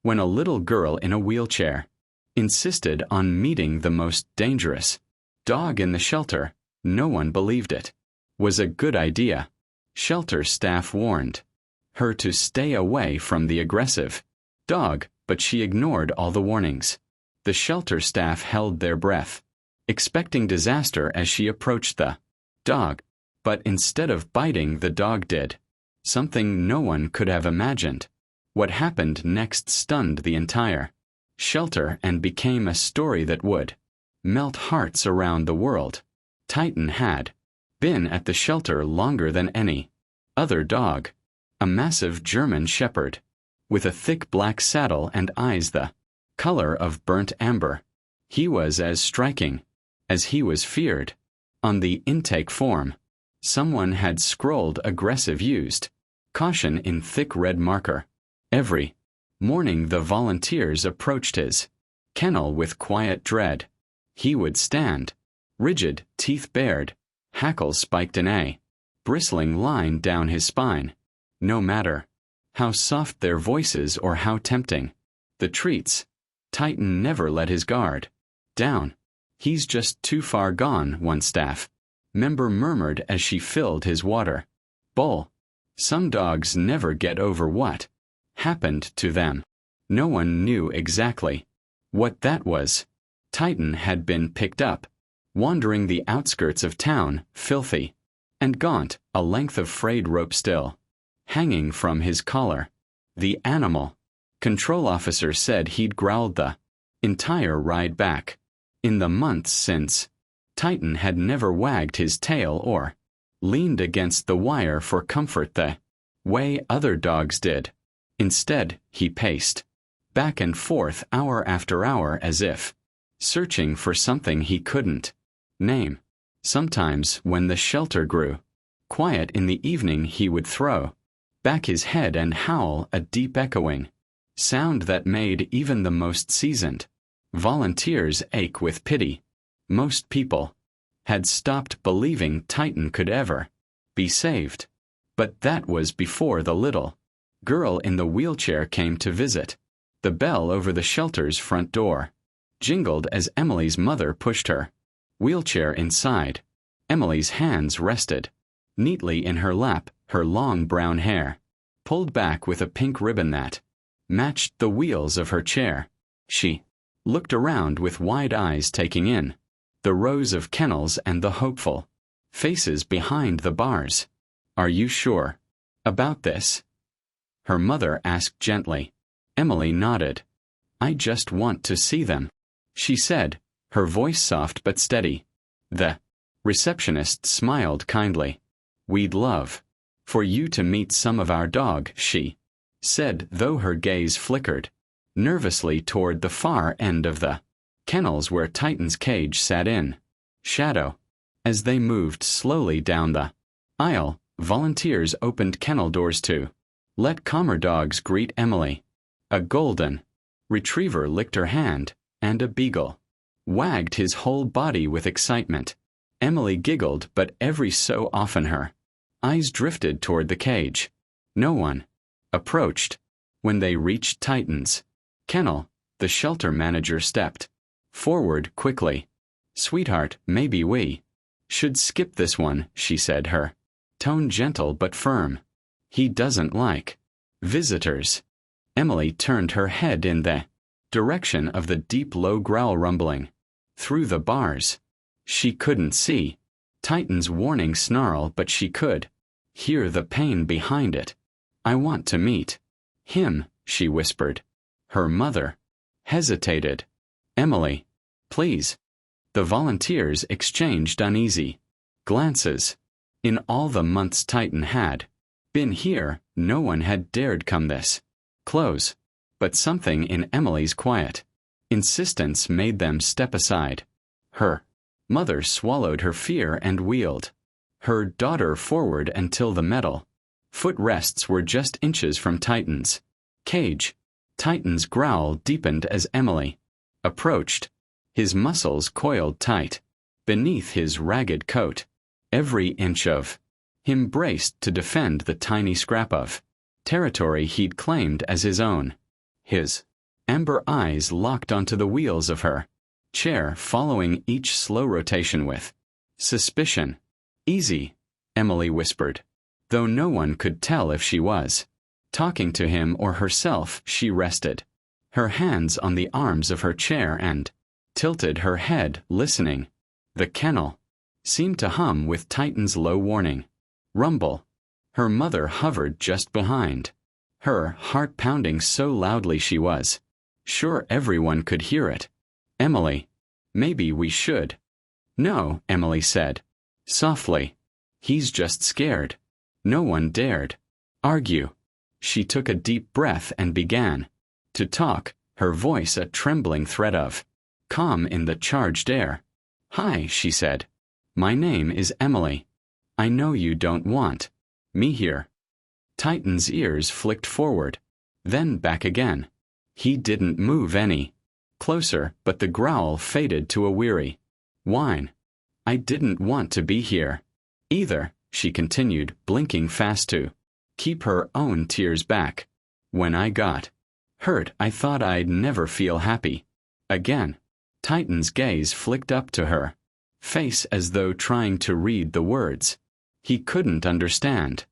when a little girl in a wheelchair insisted on meeting the most dangerous dog in the shelter. No one believed it was a good idea. Shelter staff warned her to stay away from the aggressive dog, but she ignored all the warnings. The shelter staff held their breath, expecting disaster as she approached the dog. But instead of biting, the dog did something no one could have imagined. What happened next stunned the entire shelter and became a story that would melt hearts around the world. Titan had been at the shelter longer than any other dog, a massive German shepherd, with a thick black saddle and eyes the color of burnt amber. He was as striking as he was feared. On the intake form, someone had scrolled aggressive used caution in thick red marker. Every morning the volunteers approached his kennel with quiet dread. He would stand, rigid, teeth bared, hackles spiked in a bristling line down his spine. No matter how soft their voices or how tempting the treats, Titan never let his guard down. "He's just too far gone," one staff member murmured as she filled his water bowl. Some dogs never get over what happened to them. No one knew exactly what that was. Titan had been picked up, wandering the outskirts of town, filthy and gaunt, a length of frayed rope still hanging from his collar. The animal control officer said he'd growled the entire ride back. In the months since, Titan had never wagged his tail or leaned against the wire for comfort the way other dogs did. Instead, he paced back and forth hour after hour as if searching for something he couldn't name. Sometimes, when the shelter grew quiet in the evening, he would throw back his head and howl, a deep echoing sound that made even the most seasoned volunteers ache with pity. Most people had stopped believing Titan could ever be saved. But that was before the little girl in the wheelchair came to visit. The bell over the shelter's front door jingled as Emily's mother pushed her wheelchair inside. Emily's hands rested neatly in her lap, her long brown hair pulled back with a pink ribbon that matched the wheels of her chair. She looked around with wide eyes, taking in the rows of kennels and the hopeful faces behind the bars. "Are you sure about this?" her mother asked gently. Emily nodded. "I just want to see them," she said, her voice soft but steady. The receptionist smiled kindly. "We'd love for you to meet some of our dog," she said, though her gaze flickered nervously toward the far end of the kennels where Titan's cage sat in shadow. As they moved slowly down the aisle, volunteers opened kennel doors to let calmer dogs greet Emily. A golden retriever licked her hand, and a beagle wagged his whole body with excitement. Emily giggled, but every so often her eyes drifted toward the cage. No one approached. When they reached Titan's kennel, the shelter manager stepped forward quickly. "Sweetheart, maybe we should skip this one," she said, her tone gentle but firm. "He doesn't like visitors." Emily turned her head in the direction of the deep low growl rumbling through the bars. She couldn't see Titan's warning snarl, but she could hear the pain behind it. "I want to meet him," she whispered. Her mother hesitated. "Emily, please." The volunteers exchanged uneasy glances. In all the months Titan had been here, no one had dared come this close. But something in Emily's quiet insistence made them step aside. Her mother swallowed her fear and wheeled her daughter forward until the metal footrests were just inches from Titan's cage. Titan's growl deepened as Emily approached. His muscles coiled tight beneath his ragged coat. Every inch of him braced to defend the tiny scrap of territory he'd claimed as his own. His Amber eyes locked onto the wheels of her chair, following each slow rotation with suspicion. "Easy," Emily whispered, though no one could tell if she was talking to him or herself. She rested her hands on the arms of her chair and tilted her head, listening. The kennel seemed to hum with Titan's low warning rumble. Her mother hovered just behind, her heart pounding so loudly she was sure everyone could hear it. "Emily, maybe we should." "No," Emily said softly. "He's just scared." No one dared argue. She took a deep breath and began to talk, her voice a trembling thread of calm in the charged air. "Hi," she said. "My name is Emily. I know you don't want me here." Titan's ears flicked forward, then back again. He didn't move any closer, but the growl faded to a weary whine. "I didn't want to be here either," she continued, blinking fast to keep her own tears back. "When I got hurt, I thought I'd never feel happy again." Titan's gaze flicked up to her face as though trying to read the words he couldn't understand.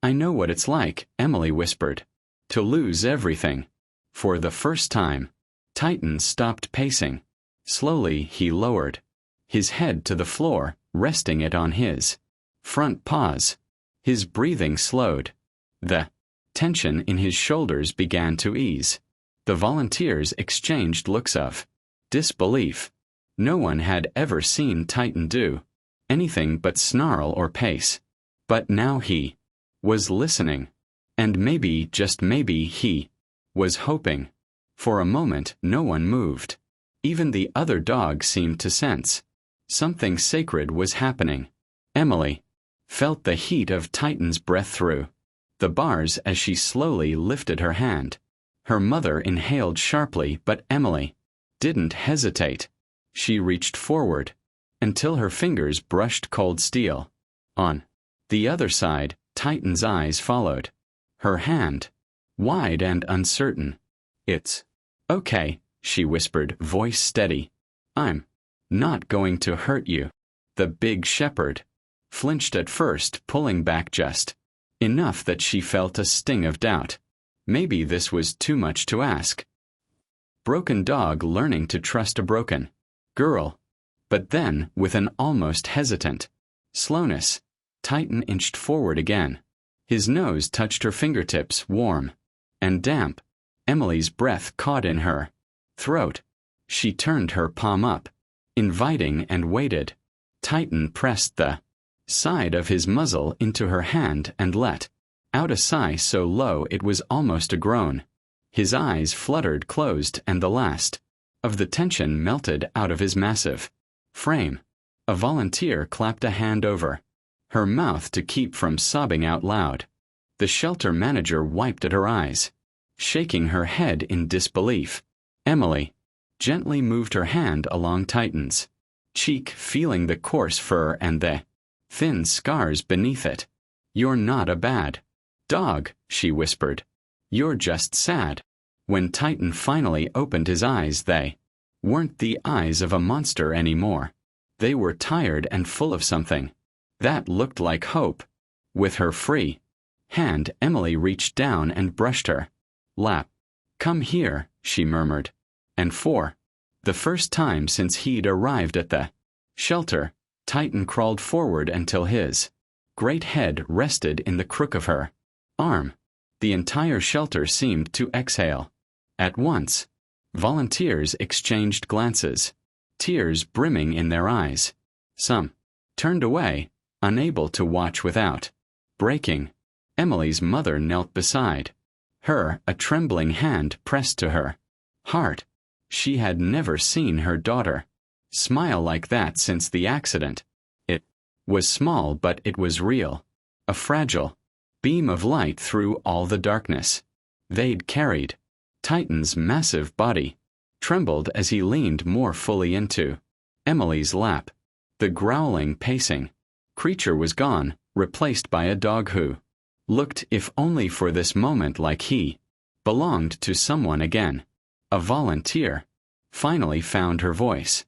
"I know what it's like," Emily whispered, "to lose everything." For the first time, Titan stopped pacing. Slowly he lowered his head to the floor, resting it on his front paws. His breathing slowed. The tension in his shoulders began to ease. The volunteers exchanged looks of disbelief. No one had ever seen Titan do anything but snarl or pace. But now he was listening. And maybe, just maybe, he was hoping. For a moment no one moved. Even the other dog seemed to sense something sacred was happening. Emily felt the heat of Titan's breath through the bars as she slowly lifted her hand. Her mother inhaled sharply, but Emily didn't hesitate. She reached forward until her fingers brushed cold steel. On the other side, Titan's eyes followed her hand, wide and uncertain. "It's okay," she whispered, voice steady. "I'm not going to hurt you." The big shepherd flinched at first, pulling back just enough that she felt a sting of doubt. Maybe this was too much to ask. Broken dog learning to trust a broken girl. But then, with an almost hesitant slowness, Titan inched forward again. His nose touched her fingertips, warm and damp. Emily's breath caught in her throat. She turned her palm up, inviting, and waited. Titan pressed the side of his muzzle into her hand and let out a sigh so low it was almost a groan. His eyes fluttered closed and the last of the tension melted out of his massive frame. A volunteer clapped a hand over her mouth to keep from sobbing out loud. The shelter manager wiped at her eyes, shaking her head in disbelief. Emily gently moved her hand along Titan's cheek, feeling the coarse fur and the thin scars beneath it. "You're not a bad dog," she whispered. "You're just sad." When Titan finally opened his eyes, they weren't the eyes of a monster anymore. They were tired and full of something that looked like hope. With her free hand, Emily reached down and brushed her lap. "Come here," she murmured. And for the first time since he'd arrived at the shelter, Titan crawled forward until his great head rested in the crook of her arm. The entire shelter seemed to exhale at once. Volunteers exchanged glances, tears brimming in their eyes. Some turned away, unable to watch without breaking. Emily's mother knelt beside her, a trembling hand pressed to her heart. She had never seen her daughter smile like that since the accident. It was small, but it was real. A fragile beam of light through all the darkness they'd carried. Titan's massive body trembled as he leaned more fully into Emily's lap. The growling, pacing creature was gone, replaced by a dog who looked, if only for this moment, like he belonged to someone again. a volunteer, finally found her voice.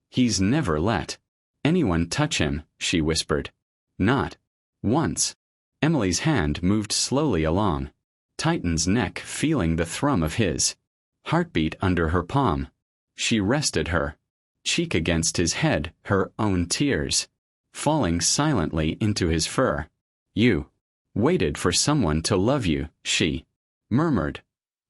He's never let anyone touch him, she whispered. Not once. Emily's hand moved slowly along, Titan's neck feeling the thrum of his heartbeat under her palm. She rested her cheek against his head, her own tears falling silently into his fur. You waited for someone to love you, she murmured,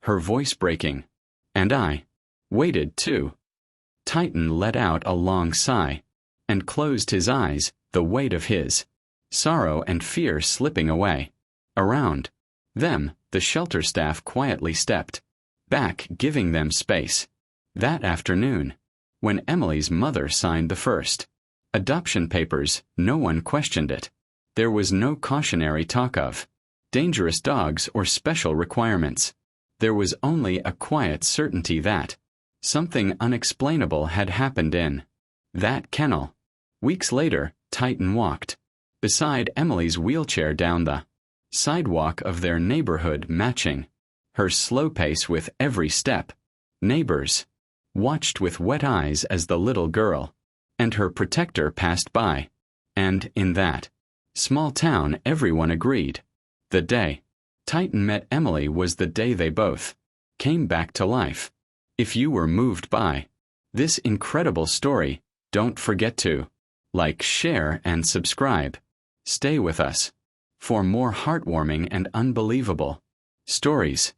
her voice breaking. And I waited too. Titan let out a long sigh and closed his eyes, the weight of his sorrow and fear slipping away. Around them, the shelter staff quietly stepped back, giving them space. That afternoon, when Emily's mother signed the first adoption papers, no one questioned it. There was no cautionary talk of dangerous dogs or special requirements. There was only a quiet certainty that something unexplainable had happened in that kennel. Weeks later, Titan walked beside Emily's wheelchair down the sidewalk of their neighborhood, matching her slow pace with every step. Neighbors watched with wet eyes as the little girl and her protector passed by. And in that small town, everyone agreed the day Titan met Emily was the day they both came back to life. If you were moved by this incredible story, don't forget to like, share, and subscribe. Stay with us for more heartwarming and unbelievable stories.